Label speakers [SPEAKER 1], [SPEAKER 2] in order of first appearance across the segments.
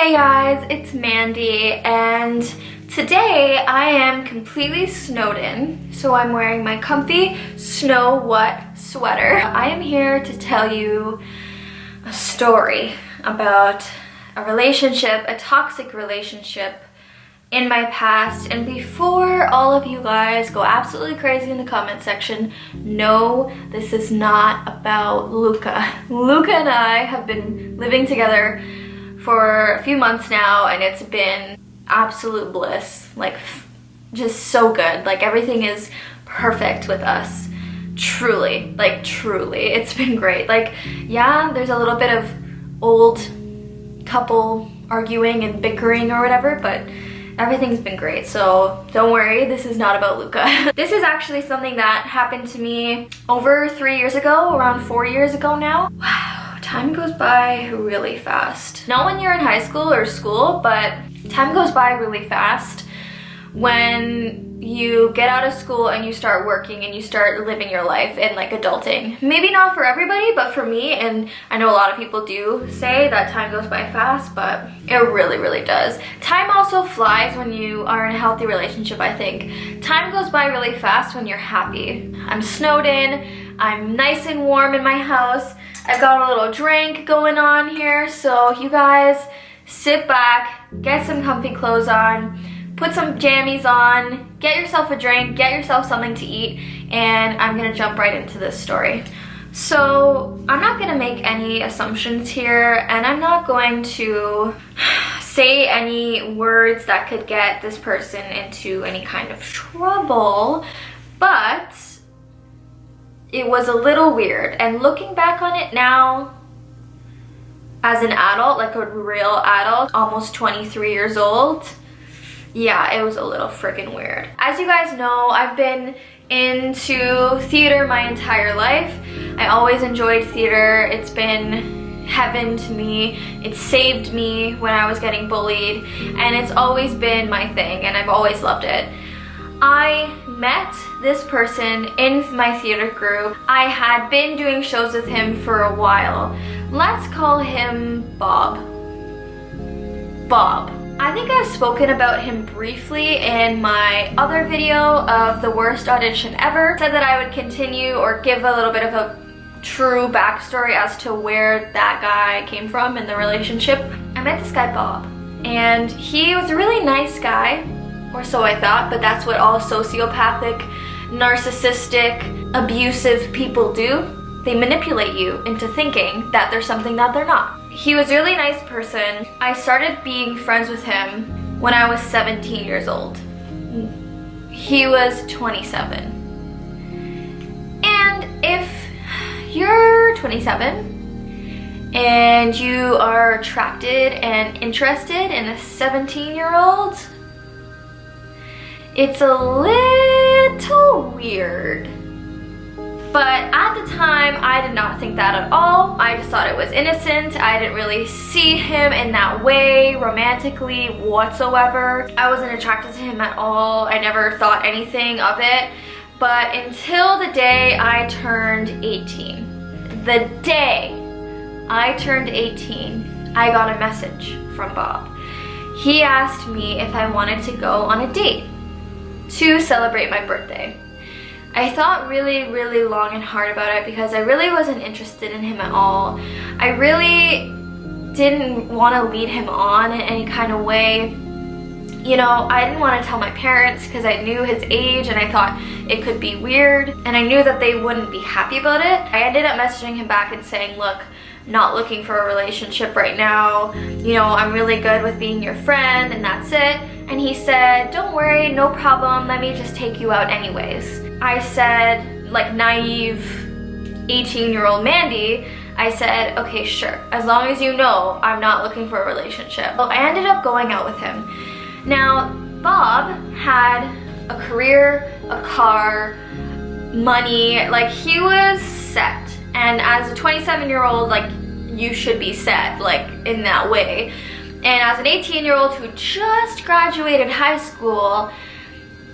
[SPEAKER 1] Hey guys, it's Mandy, and today I am completely snowed in, so I'm wearing my comfy snow what sweater. I am here to tell you a story about a relationship, a toxic relationship in my past. And before all of you guys go absolutely crazy in the comment section, no, this is not about Luca. Luca and I have been living together for a few months now, and it's been absolute bliss. Like, just so good. Like, everything is perfect with us. Truly, like truly, it's been great. Like, yeah, there's a little bit of old couple arguing and bickering or whatever, but everything's been great, so don't worry, this is not about Luca. This is actually something that happened to me over 3 years ago, around 4 years ago now. Wow, time goes by really fast. Not when you're in high school or school, but time goes by really fast when you get out of school and you start working and you start living your life and like adulting. Maybe not for everybody, but for me, and I know a lot of people do say that time goes by fast, but it really, really does. Time also flies when you are in a healthy relationship, I think. Time goes by really fast when you're happy. I'm snowed in, I'm nice and warm in my house, I've got a little drink going on here, so you guys sit back, get some comfy clothes on, put some jammies on, get yourself a drink, get yourself something to eat, and I'm gonna jump right into this story. So I'm not gonna make any assumptions here, and I'm not going to say any words that could get this person into any kind of trouble, but it was a little weird. And looking back on it now, as an adult, like a real adult, almost 23 years old, yeah, it was a little freaking weird. As you guys know, I've been into theater my entire life. I always enjoyed theater. It's been heaven to me. It saved me when I was getting bullied, and it's always been my thing, and I've always loved it. I met this person in my theater group. I had been doing shows with him for a while. Let's call him Bob. Bob. I think I've spoken about him briefly in my other video of the worst audition ever. Said that I would continue or give a little bit of a true backstory as to where that guy came from in the relationship. I met this guy Bob, and he was a really nice guy, or so I thought, but that's what all sociopathic, narcissistic, abusive people do. They manipulate you into thinking that there's something that they're not. He was a really nice person. I started being friends with him when I was 17 years old. He was 27. And if you're 27 and you are attracted and interested in a 17-year-old, it's a little weird. But at the time, I did not think that at all. I just thought it was innocent. I didn't really see him in that way romantically whatsoever. I wasn't attracted to him at all. I never thought anything of it. But until the day I turned 18. The day I turned 18, I got a message from Bob. He asked me if I wanted to go on a date to celebrate my birthday. I thought really, really long and hard about it because I really wasn't interested in him at all. I really didn't want to lead him on in any kind of way. You know, I didn't want to tell my parents because I knew his age and I thought it could be weird, and I knew that they wouldn't be happy about it. I ended up messaging him back and saying, look, not looking for a relationship right now. You know, I'm really good with being your friend, and that's it. And he said, don't worry, no problem, let me just take you out anyways. I said, like naive 18-year-old Mandy, I said, okay, sure, as long as you know I'm not looking for a relationship. Well, I ended up going out with him. Now, Bob had a career, a car, money, like he was set. And as a 27-year-old, like, you should be set, like, in that way. And as an 18-year-old who just graduated high school,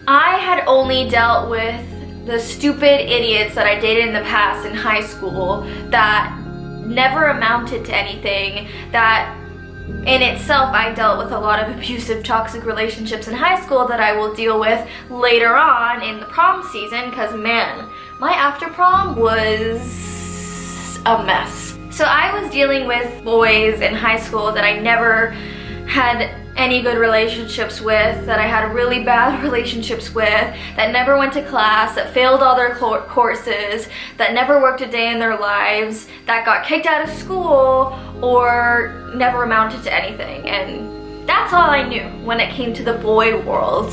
[SPEAKER 1] I had only dealt with the stupid idiots that I dated in the past in high school that never amounted to anything, that in itself, I dealt with a lot of abusive, toxic relationships in high school that I will deal with later on in the prom season, because man, my after prom was a mess. So I was dealing with boys in high school that I never had any good relationships with, that I had really bad relationships with, that never went to class, that failed all their courses, that never worked a day in their lives, that got kicked out of school or never amounted to anything. And that's all I knew when it came to the boy world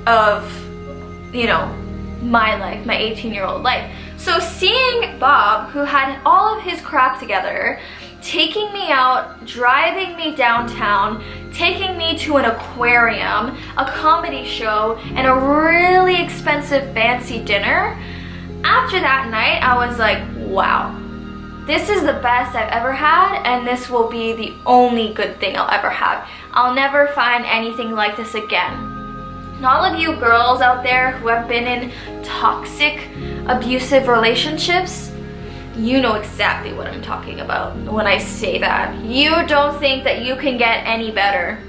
[SPEAKER 1] of, you know, my life, my 18-year-old life. So seeing Bob, who had all of his crap together, taking me out, driving me downtown, taking me to an aquarium, a comedy show, and a really expensive fancy dinner, after that night I was like, wow, this is the best I've ever had, and this will be the only good thing I'll ever have. I'll never find anything like this again. And all of you girls out there who have been in toxic, abusive relationships, you know exactly what I'm talking about when I say that. You don't think that you can get any better,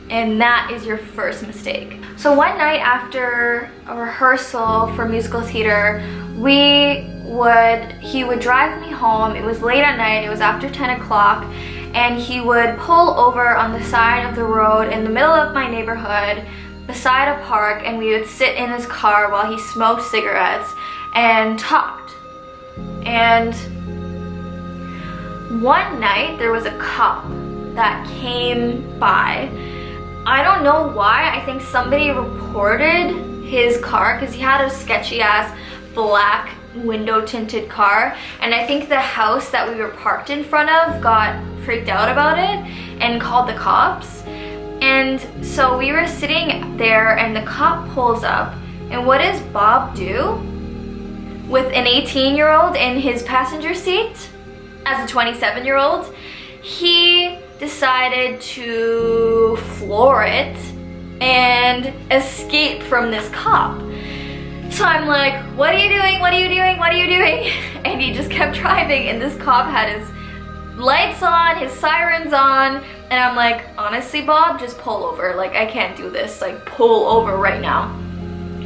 [SPEAKER 1] and that is your first mistake. So one night after a rehearsal for musical theater, he would drive me home. It was late at night, it was after 10 o'clock, and he would pull over on the side of the road in the middle of my neighborhood beside a park, and we would sit in his car while he smoked cigarettes and talked. And one night there was a cop that came by. I don't know why. I think somebody reported his car because he had a sketchy ass black window tinted car, and I think the house that we were parked in front of got freaked out about it and called the cops. And so we were sitting there and the cop pulls up, and what does Bob do? With an 18-year-old in his passenger seat, as a 27-year-old, he decided to floor it and escape from this cop. So I'm like, what are you doing? What are you doing? What are you doing? And he just kept driving, and this cop had his lights on, his sirens on, and I'm like, honestly, Bob, just pull over. Like, I can't do this. Like, pull over right now.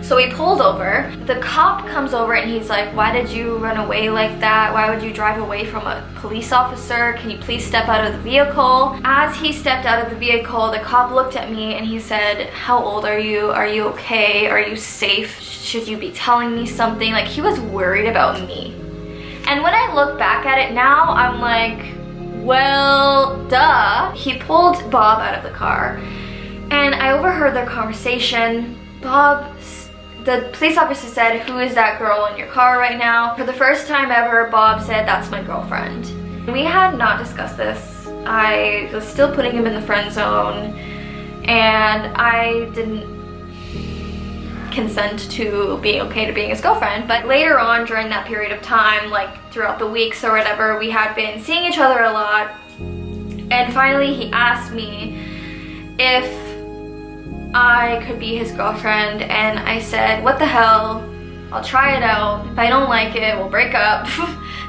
[SPEAKER 1] So we pulled over. The cop comes over and he's like, why did you run away like that? Why would you drive away from a police officer? Can you please step out of the vehicle? As he stepped out of the vehicle, the cop looked at me and he said, how old are you? Are you okay? Are you safe? Should you be telling me something? Like, he was worried about me. And when I look back at it now, I'm like, well, duh. He pulled Bob out of the car and I overheard their conversation. The police officer said, who is that girl in your car right now? For the first time ever, Bob said, that's my girlfriend. We had not discussed this. I was still putting him in the friend zone, and I didn't consent to being okay to being his girlfriend. But later on, during that period of time, like throughout the weeks or whatever, we had been seeing each other a lot. And finally, he asked me if I could be his girlfriend, and I said, what the hell, I'll try it out. If I don't like it, we'll break up.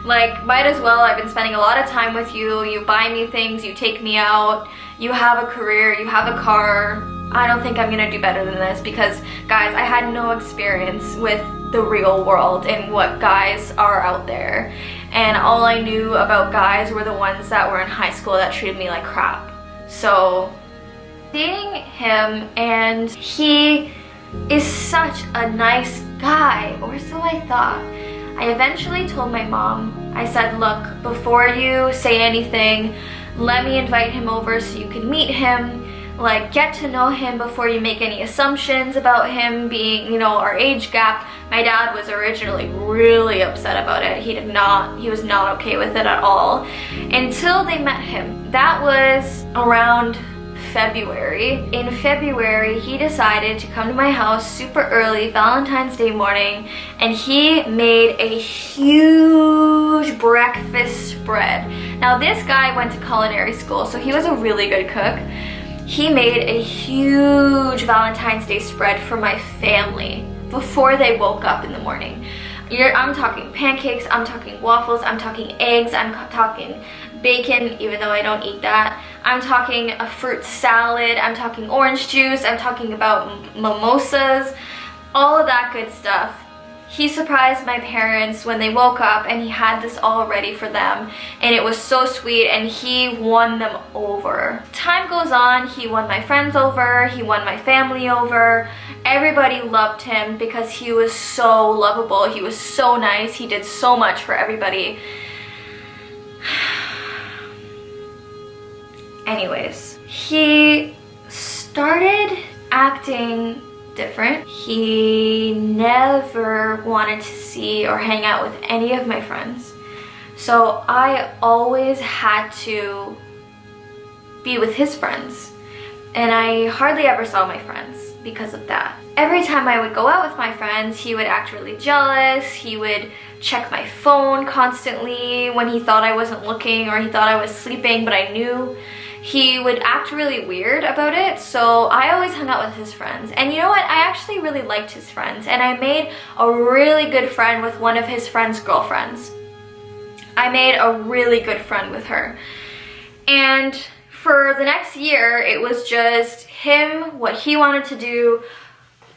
[SPEAKER 1] Like, might as well. I've been spending a lot of time with you. You buy me things, you take me out, you have a career, you have a car. I don't think I'm gonna do better than this, because guys, I had no experience with the real world and what guys are out there, and all I knew about guys were the ones that were in high school that treated me like crap. So dating him, and he is such a nice guy, or so I thought. I eventually told my mom, I said, look, before you say anything, let me invite him over so you can meet him, like get to know him before you make any assumptions about him being, you know, our age gap. My dad was originally really upset about it. He was not okay with it at all until they met him. That was around February. In February, he decided to come to my house super early, Valentine's Day morning, and he made a huge breakfast spread. Now, this guy went to culinary school, so he was a really good cook. He made a huge Valentine's Day spread for my family before they woke up in the morning. I'm talking pancakes, I'm talking waffles, I'm talking eggs, I'm talking bacon, even though I don't eat that. I'm talking a fruit salad, I'm talking orange juice, I'm talking about mimosas, all of that good stuff. He surprised my parents when they woke up and he had this all ready for them, and it was so sweet, and he won them over. Time goes on, he won my friends over, he won my family over. Everybody loved him because he was so lovable, he was so nice, he did so much for everybody. Anyways, he started acting different. He never wanted to see or hang out with any of my friends. So I always had to be with his friends. And I hardly ever saw my friends because of that. Every time I would go out with my friends, he would act really jealous. He would check my phone constantly when he thought I wasn't looking or he thought I was sleeping, but I knew. He would act really weird about it, so I always hung out with his friends. And you know what? I actually really liked his friends, and I made a really good friend with one of his friends' girlfriends. I made a really good friend with her. And for the next year, it was just him, what he wanted to do,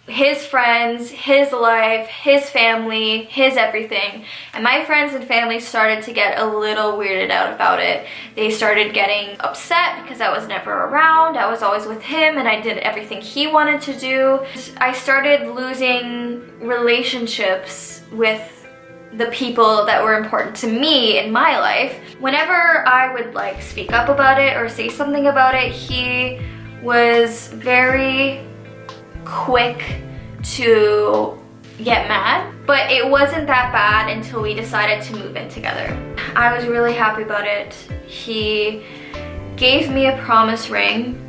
[SPEAKER 1] his friends, his life, his family, his everything. And my friends and family started to get a little weirded out about it. They started getting upset because I was never around. I was always with him and I did everything he wanted to do. I started losing relationships with the people that were important to me in my life. Whenever I would like speak up about it or say something about it, he was very quick to get mad, but it wasn't that bad until we decided to move in together. I was really happy about it. He gave me a promise ring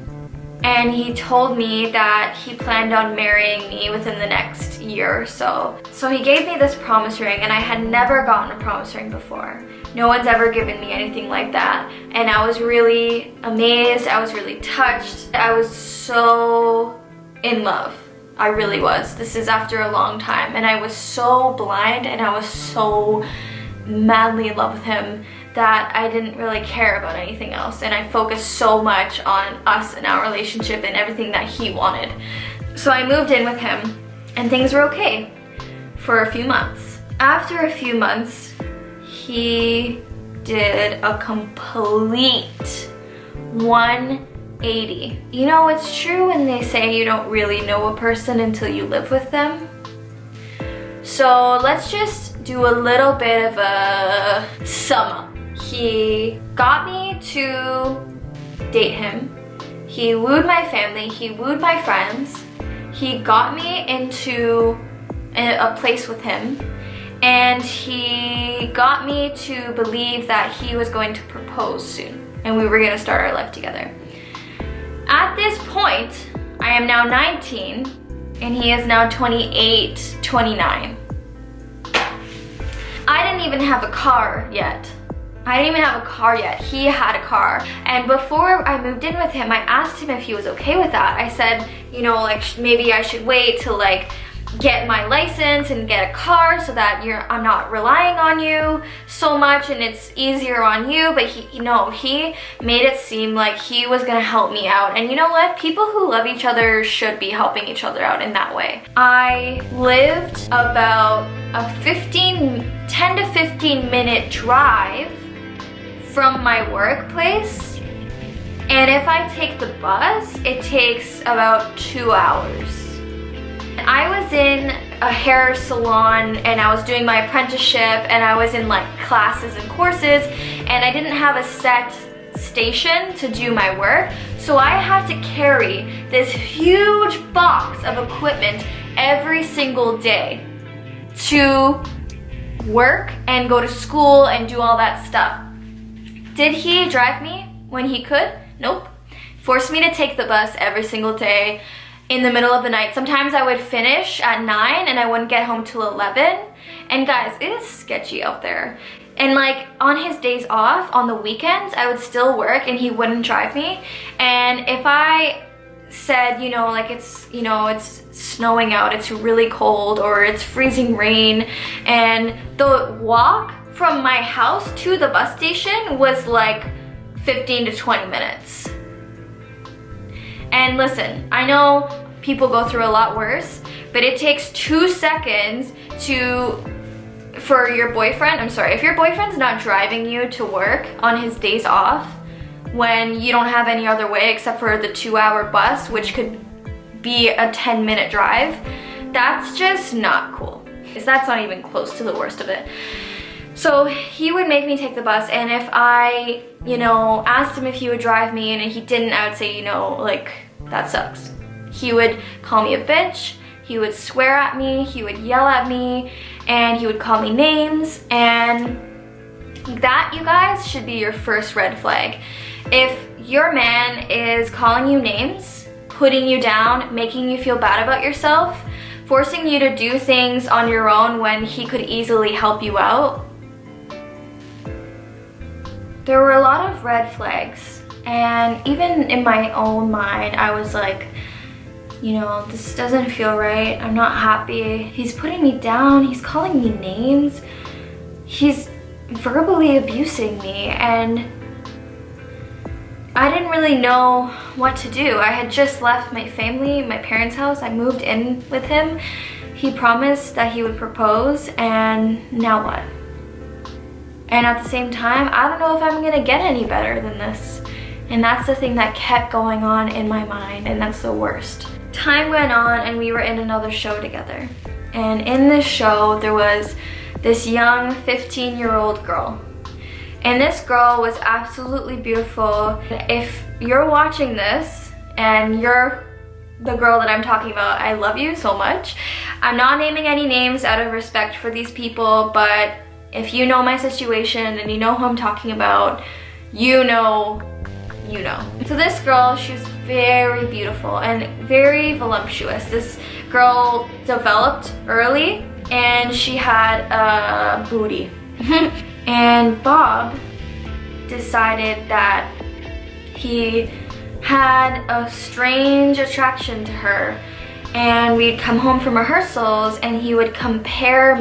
[SPEAKER 1] and he told me that he planned on marrying me within the next year or so. So he gave me this promise ring, and I had never gotten a promise ring before. No one's ever given me anything like that, and I was really amazed. I was really touched. I was so in love. I really was. This is after a long time, and I was so blind and I was so madly in love with him that I didn't really care about anything else, and I focused so much on us and our relationship and everything that he wanted. So I moved in with him and things were okay for a few months. After a few months, he did a complete 180. You know, it's true when they say you don't really know a person until you live with them. So let's just do a little bit of a sum up. He got me to date him. He wooed my family. He wooed my friends. He got me into a place with him. And he got me to believe that he was going to propose soon and we were going to start our life together. At this point, I am now 19 and he is now 28, 29. I didn't even have a car yet. He had a car. And before I moved in with him, I asked him if he was okay with that. I said, you know, like maybe I should wait till like get my license and get a car so that I'm not relying on you so much and it's easier on you. But he made it seem like he was gonna help me out. And you know what? People who love each other should be helping each other out in that way. I lived about a 10 to 15 minute drive from my workplace. And if I take the bus, it takes about 2 hours. I was in a hair salon and I was doing my apprenticeship and I was in like classes and courses and I didn't have a set station to do my work. So I had to carry this huge box of equipment every single day to work and go to school and do all that stuff. Did he drive me when he could? Nope. Forced me to take the bus every single day in the middle of the night. Sometimes I would finish at 9 and I wouldn't get home till 11. And guys, it is sketchy out there. And like on his days off, on the weekends, I would still work and he wouldn't drive me. And if I said, it's snowing out, it's really cold, or it's freezing rain, and the walk from my house to the bus station was like 15 to 20 minutes. And listen, I know people go through a lot worse, but it takes 2 seconds for your boyfriend, I'm sorry, if your boyfriend's not driving you to work on his days off, when you don't have any other way except for the 2-hour bus, which could be a 10-minute drive, that's just not cool. Because that's not even close to the worst of it. So he would make me take the bus, and if I, asked him if he would drive me and he didn't, I would say, like, that sucks. He would call me a bitch, he would swear at me, he would yell at me, and he would call me names, and that, you guys, should be your first red flag. If your man is calling you names, putting you down, making you feel bad about yourself, forcing you to do things on your own when he could easily help you out, there were a lot of red flags. And even in my own mind, I was like, this doesn't feel right. I'm not happy. He's putting me down. He's calling me names. He's verbally abusing me, and I didn't really know what to do. I had just left my family, my parents' house. I moved in with him. He promised that he would propose, and now what? And at the same time, I don't know if I'm gonna get any better than this. And that's the thing that kept going on in my mind, and that's the worst. Time went on, and we were in another show together. And in this show, there was this young 15-year-old girl. And this girl was absolutely beautiful. If you're watching this and you're the girl that I'm talking about, I love you so much. I'm not naming any names out of respect for these people, but if you know my situation and you know who I'm talking about, you know. So this girl, she's very beautiful and very voluptuous. This girl developed early and she had a booty. And Bob decided that he had a strange attraction to her, and we'd come home from rehearsals and he would compare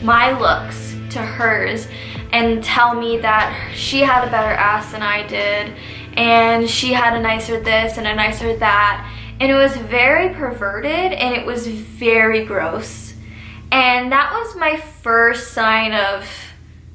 [SPEAKER 1] my looks to hers and tell me that she had a better ass than I did, and she had a nicer this and a nicer that, and it was very perverted and it was very gross. And that was my first sign of,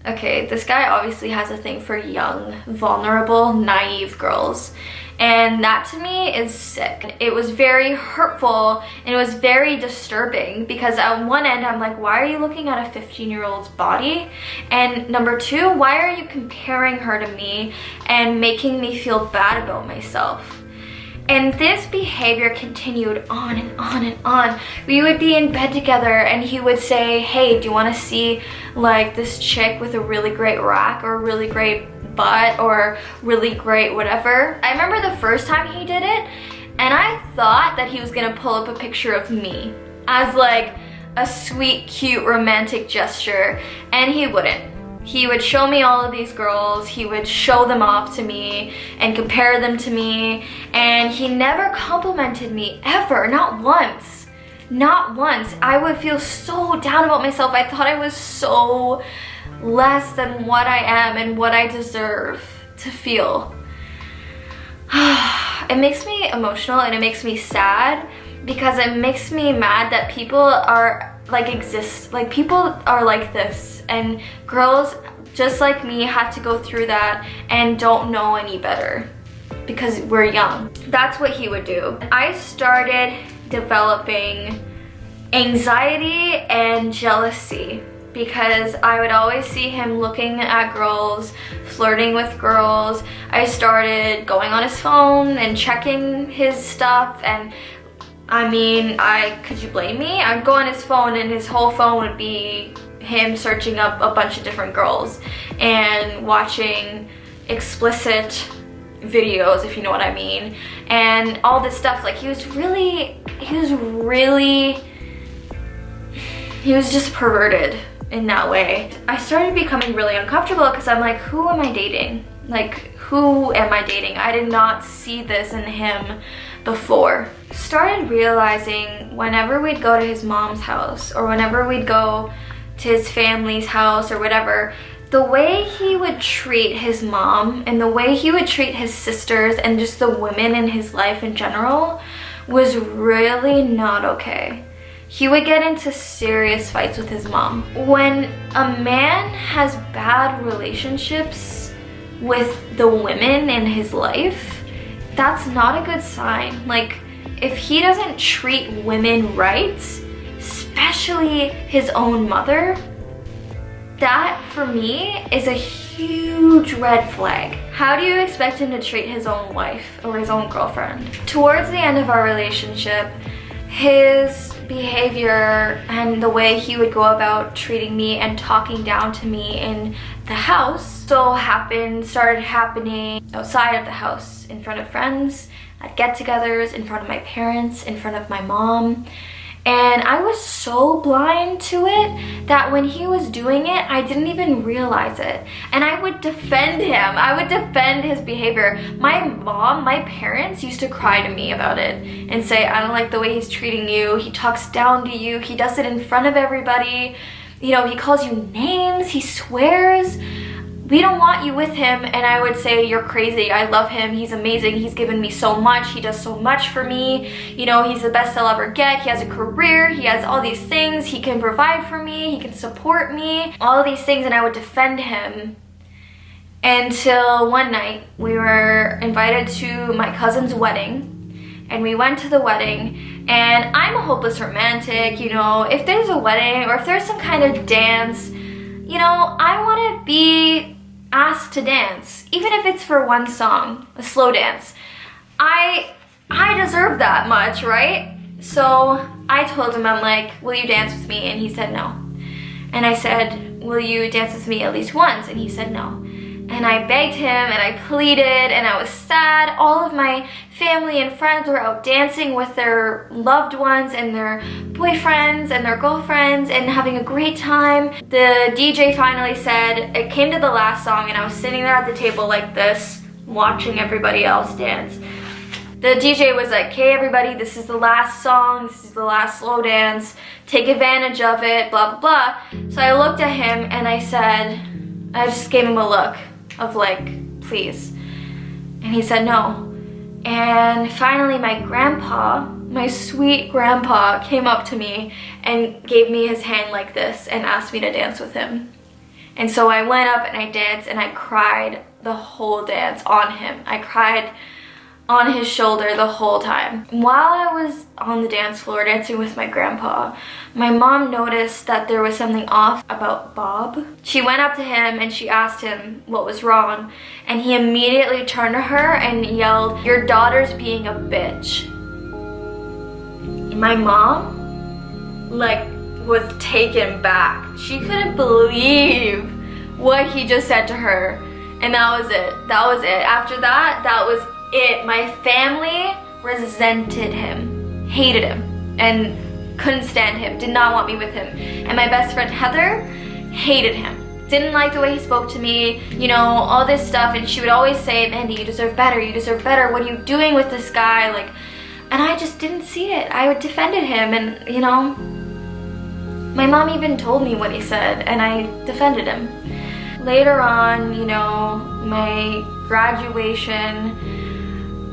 [SPEAKER 1] okay, this guy obviously has a thing for young, vulnerable, naive girls. And that to me is sick. It was very hurtful and it was very disturbing, because on one end I'm like, why are you looking at a 15-year-old's body? And number two, why are you comparing her to me and making me feel bad about myself? And this behavior continued on and on and on. We would be in bed together and he would say, hey, do you want to see like this chick with a really great rack or a really great butt or really great whatever? I remember the first time he did it, and I thought that he was gonna pull up a picture of me as like a sweet, cute, romantic gesture, and he wouldn't. He would show me all of these girls, he would show them off to me and compare them to me, and he never complimented me, ever, not once. Not once. I would feel so down about myself. I thought I was so less than what I am and what I deserve to feel. It makes me emotional and it makes me sad, because it makes me mad that people are people are like this, and girls just like me had to go through that and don't know any better because we're young. That's what he would do. I started developing anxiety and jealousy, because I would always see him looking at girls, flirting with girls. I started going on his phone and checking his stuff, and I mean, could you blame me? I'd go on his phone and his whole phone would be him searching up a bunch of different girls and watching explicit videos, if you know what I mean, and all this stuff. Like, he was just perverted in that way. I started becoming really uncomfortable because I'm like, who am I dating? Like, who am I dating? I did not see this in him before. Started realizing whenever we'd go to his mom's house or whenever we'd go to his family's house or whatever, the way he would treat his mom and the way he would treat his sisters and just the women in his life in general was really not okay. He would get into serious fights with his mom. When a man has bad relationships with the women in his life, that's not a good sign. Like, if he doesn't treat women right, especially his own mother, that for me is a huge red flag. How do you expect him to treat his own wife or his own girlfriend? Towards the end of our relationship, his behavior and the way he would go about treating me and talking down to me in the house started happening outside of the house, in front of friends, at get-togethers, in front of my parents, in front of my mom. And I was so blind to it that when he was doing it, I didn't even realize it. And I would defend him. I would defend his behavior. My mom, my parents used to cry to me about it and say, I don't like the way he's treating you. He talks down to you. He does it in front of everybody. You know, he calls you names. He swears. We don't want you with him. And I would say, you're crazy. I love him. He's amazing. He's given me so much. He does so much for me. You know, he's the best I'll ever get. He has a career. He has all these things. He can provide for me. He can support me. All of these things, and I would defend him. Until one night, we were invited to my cousin's wedding. And we went to the wedding. And I'm a hopeless romantic, you know. If there's a wedding or if there's some kind of dance, you know, I want to be asked to dance, even if it's for one song, a slow dance. I deserve that much, right? So I told him, I'm like, will you dance with me? And he said no. And I said, will you dance with me at least once? And he said no. And I begged him and I pleaded and I was sad. All of my family and friends were out dancing with their loved ones and their boyfriends and their girlfriends and having a great time. The DJ finally said, it came to the last song and I was sitting there at the table like this, watching everybody else dance. The DJ was like, hey everybody, this is the last song, this is the last slow dance, take advantage of it, blah, blah, blah. So I looked at him and I said, I just gave him a look of like, please. And he said no. And finally my grandpa, my sweet grandpa, came up to me and gave me his hand like this and asked me to dance with him. And so I went up and I danced and I cried the whole dance on him. I cried on his shoulder the whole time. While I was on the dance floor dancing with my grandpa, my mom noticed that there was something off about Bob. She went up to him and she asked him what was wrong, and he immediately turned to her and yelled, your daughter's being a bitch. My mom, like, was taken back. She couldn't believe what he just said to her, and that was it. That was it. After that, that was it. My family resented him, hated him, and couldn't stand him, did not want me with him. And my best friend Heather hated him, didn't like the way he spoke to me, you know, all this stuff. And she would always say, Mandy, you deserve better, you deserve better. What are you doing with this guy? Like, and I just didn't see it. I defended him, and you know, my mom even told me what he said and I defended him. Later on, you know, my graduation,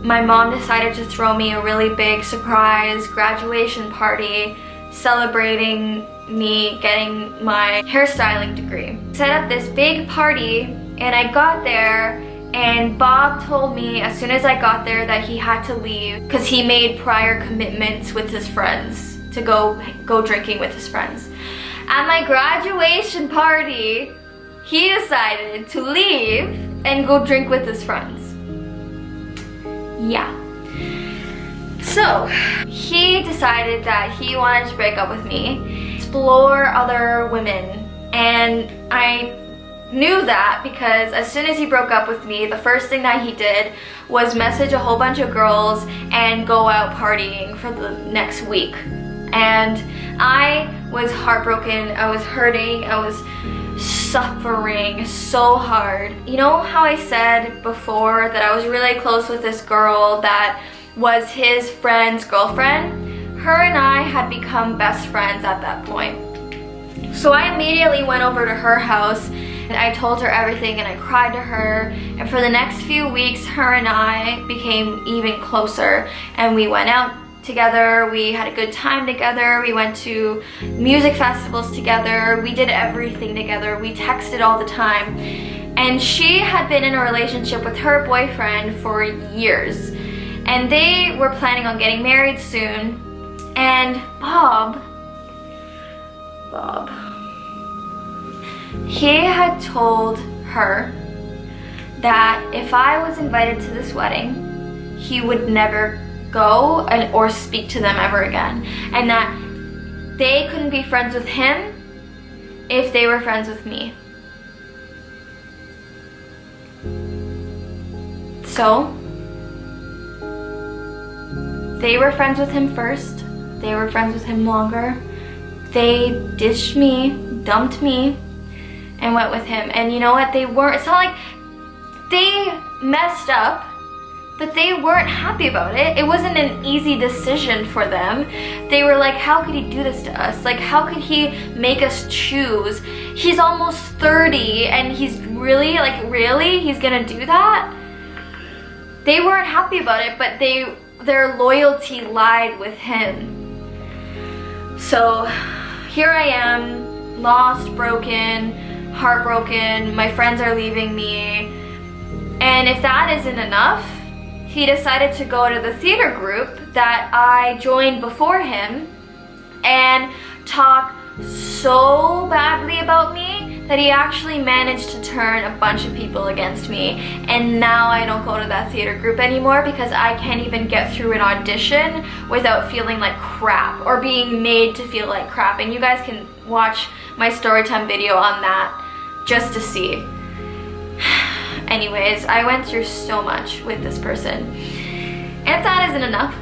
[SPEAKER 1] my mom decided to throw me a really big surprise graduation party celebrating me getting my hairstyling degree. Set up this big party and I got there, and Bob told me as soon as I got there that he had to leave because he made prior commitments with his friends to go drinking with his friends. At my graduation party, he decided to leave and go drink with his friends. Yeah. So he decided that he wanted to break up with me, explore other women, and I knew that because as soon as he broke up with me, the first thing that he did was message a whole bunch of girls and go out partying for the next week. And I was heartbroken, I was hurting, I was suffering so hard. You know how I said before that I was really close with this girl that was his friend's girlfriend? Her and I had become best friends at that point. So I immediately went over to her house and I told her everything and I cried to her, and for the next few weeks her and I became even closer, and we went out together, we had a good time together, we went to music festivals together, we did everything together, we texted all the time. And she had been in a relationship with her boyfriend for years, and they were planning on getting married soon. And Bob, he had told her that if I was invited to this wedding, he would never go or speak to them ever again, and that they couldn't be friends with him if they were friends with me. So they were friends with him first, they were friends with him longer, they ditched me, dumped me, and went with him. And you know what, it's not like they messed up, but they weren't happy about it. It wasn't an easy decision for them. They were like, how could he do this to us? Like, how could he make us choose? He's almost 30 and he's really he's gonna do that? They weren't happy about it, but their loyalty lied with him. So here I am, lost, broken, heartbroken, my friends are leaving me. And if that isn't enough, he decided to go to the theater group that I joined before him and talk so badly about me that he actually managed to turn a bunch of people against me. And now I don't go to that theater group anymore because I can't even get through an audition without feeling like crap or being made to feel like crap. And you guys can watch my StoryTime video on that just to see. Anyways, I went through so much with this person. And if that isn't enough,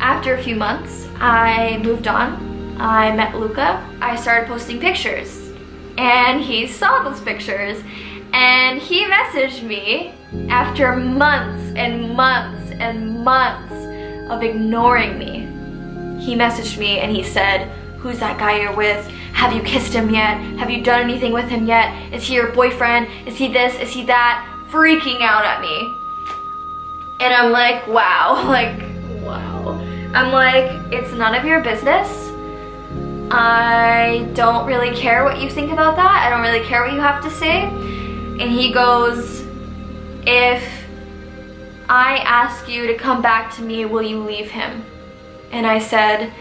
[SPEAKER 1] after a few months, I moved on. I met Luca. I started posting pictures. And he saw those pictures. And he messaged me after months and months and months of ignoring me. He messaged me and he said, "Who's that guy you're with? Have you kissed him yet? Have you done anything with him yet? Is he your boyfriend? Is he this? Is he that?" Freaking out at me. And I'm like, wow. I'm like, it's none of your business. I don't really care what you think about that. I don't really care what you have to say. And he goes, "If I ask you to come back to me, will you leave him?" And I said,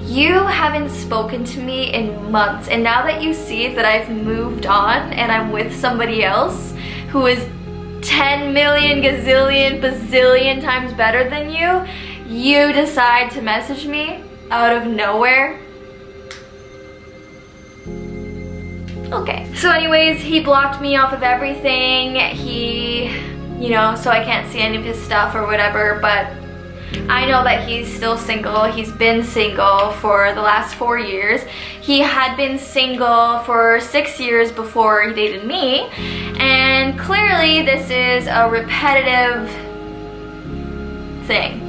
[SPEAKER 1] "You haven't spoken to me in months, and now that you see that I've moved on and I'm with somebody else who is 10 million gazillion bazillion times better than you decide to message me out of nowhere?" Okay. So anyways, he blocked me off of everything. So I can't see any of his stuff or whatever, but I know that he's still single. He's been single for the last 4 years. He had been single for 6 years before he dated me. And clearly this is a repetitive thing.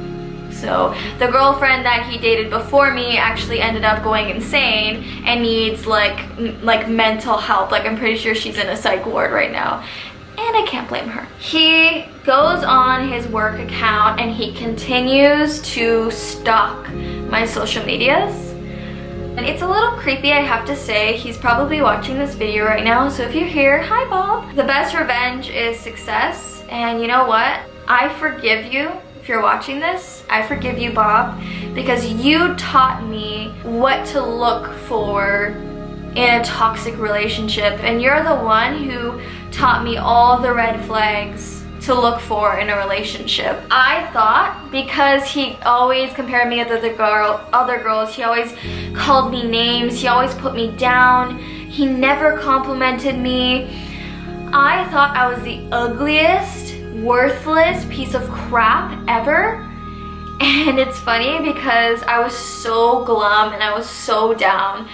[SPEAKER 1] So the girlfriend that he dated before me actually ended up going insane and needs like mental help. Like, I'm pretty sure she's in a psych ward right now. And I can't blame her. He goes on his work account and he continues to stalk my social medias. And it's a little creepy, I have to say. He's probably watching this video right now, so if you're here, hi Bob. The best revenge is success, and you know what? I forgive you if you're watching this. I forgive you, Bob, because you taught me what to look for in a toxic relationship, and you're the one who taught me all the red flags to look for in a relationship. I thought because he always compared me with other girls, he always called me names, he always put me down, he never complimented me. I thought I was the ugliest, worthless piece of crap ever. And it's funny because I was so glum and I was so down.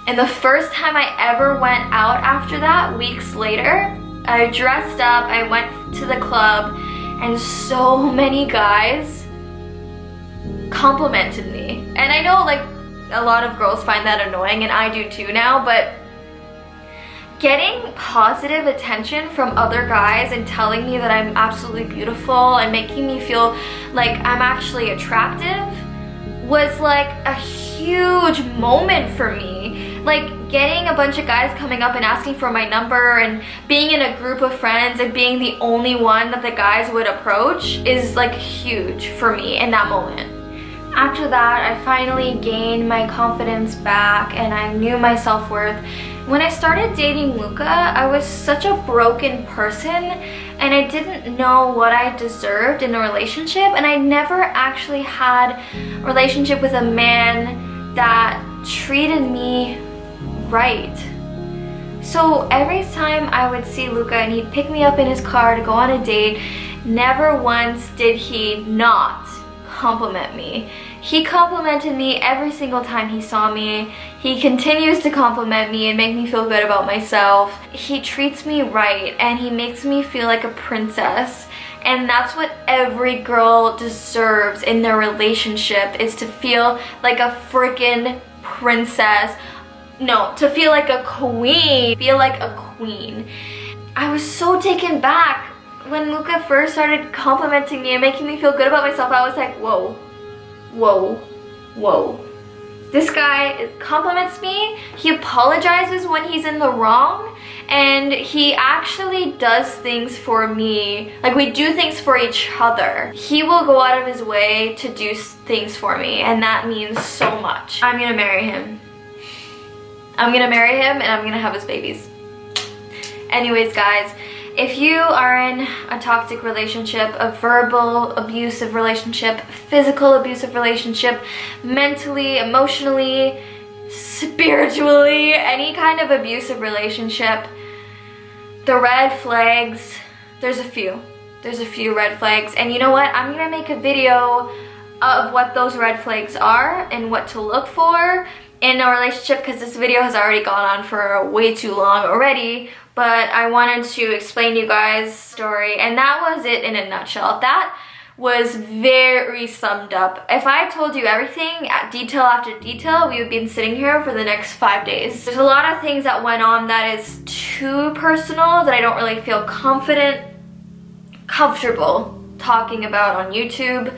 [SPEAKER 1] And the first time I ever went out after that, weeks later, I dressed up, I went to the club, and so many guys complimented me. And I know like a lot of girls find that annoying, and I do too now, but getting positive attention from other guys and telling me that I'm absolutely beautiful and making me feel like I'm actually attractive was like a huge moment for me. Like getting a bunch of guys coming up and asking for my number and being in a group of friends and being the only one that the guys would approach is like huge for me in that moment. After that, I finally gained my confidence back and I knew my self-worth. When I started dating Luca, I was such a broken person and I didn't know what I deserved in a relationship, and I never actually had a relationship with a man that treated me right. So every time I would see Luca and he'd pick me up in his car to go on a date, never once did he not compliment me. He complimented me every single time he saw me. He continues to compliment me and make me feel good about myself. He treats me right and he makes me feel like a princess. And that's what every girl deserves in their relationship, is to feel like a freaking princess. No, to feel like a queen. Feel like a queen. I was so taken back when Luca first started complimenting me and making me feel good about myself. I was like, whoa, whoa, whoa. This guy compliments me, he apologizes when he's in the wrong, and he actually does things for me. Like, we do things for each other. He will go out of his way to do things for me, and that means so much. I'm gonna marry him. I'm gonna marry him and I'm gonna have his babies. Anyways, guys, if you are in a toxic relationship, a verbal abusive relationship, physical abusive relationship, mentally, emotionally, spiritually, any kind of abusive relationship, the red flags, there's a few red flags. And you know what? I'm gonna make a video of what those red flags are and what to look for in a relationship, because this video has already gone on for way too long already. But I wanted to explain to you guys the story, and that was it in a nutshell. That was very summed up. If I told you everything, detail after detail, we would be sitting here for the next 5 days. There's a lot of things that went on that is too personal that I don't really feel comfortable talking about on YouTube.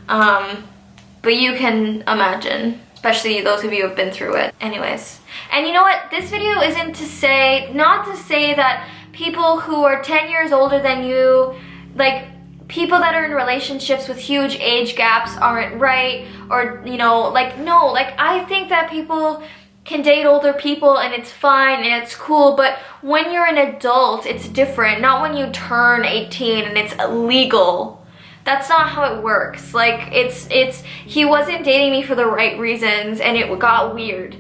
[SPEAKER 1] But you can imagine, especially those of you who have been through it. Anyways. And you know what? This video isn't to say, not to say that people who are 10 years older than you, like people that are in relationships with huge age gaps aren't right, or, you know, like, no, like I think that people can date older people and it's fine and it's cool, but when you're an adult, it's different. Not when you turn 18 and it's illegal. That's not how it works. Like, he wasn't dating me for the right reasons and it got weird.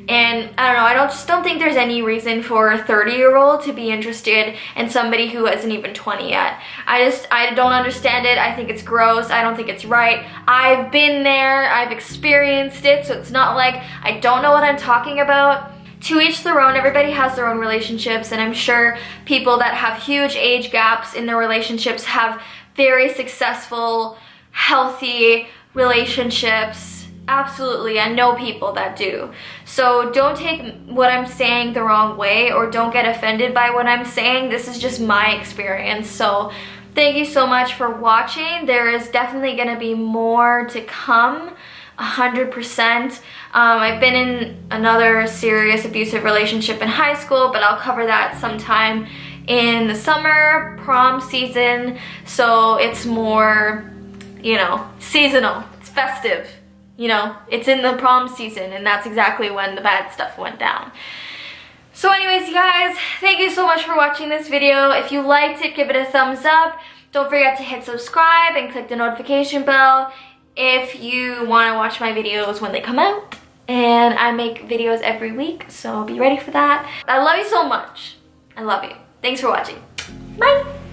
[SPEAKER 1] And I don't know, I just don't think there's any reason for a 30-year-old to be interested in somebody who isn't even 20 yet. I don't understand it. I think it's gross. I don't think it's right. I've been there. I've experienced it, so it's not like I don't know what I'm talking about. To each their own. Everybody has their own relationships, and I'm sure people that have huge age gaps in their relationships have very successful, healthy relationships. Absolutely, I know people that do. So don't take what I'm saying the wrong way, or don't get offended by what I'm saying. This is just my experience. So thank you so much for watching. There is definitely gonna be more to come, 100%. I've been in another serious abusive relationship in high school, but I'll cover that sometime in the summer, prom season. So it's more, you know, seasonal, it's festive. You know, it's in the prom season, and that's exactly when the bad stuff went down. So anyways, you guys, thank you so much for watching this video. If you liked it, give it a thumbs up. Don't forget to hit subscribe and click the notification bell if you want to watch my videos when they come out. And I make videos every week, so be ready for that. I love you so much. I love you. Thanks for watching. Bye!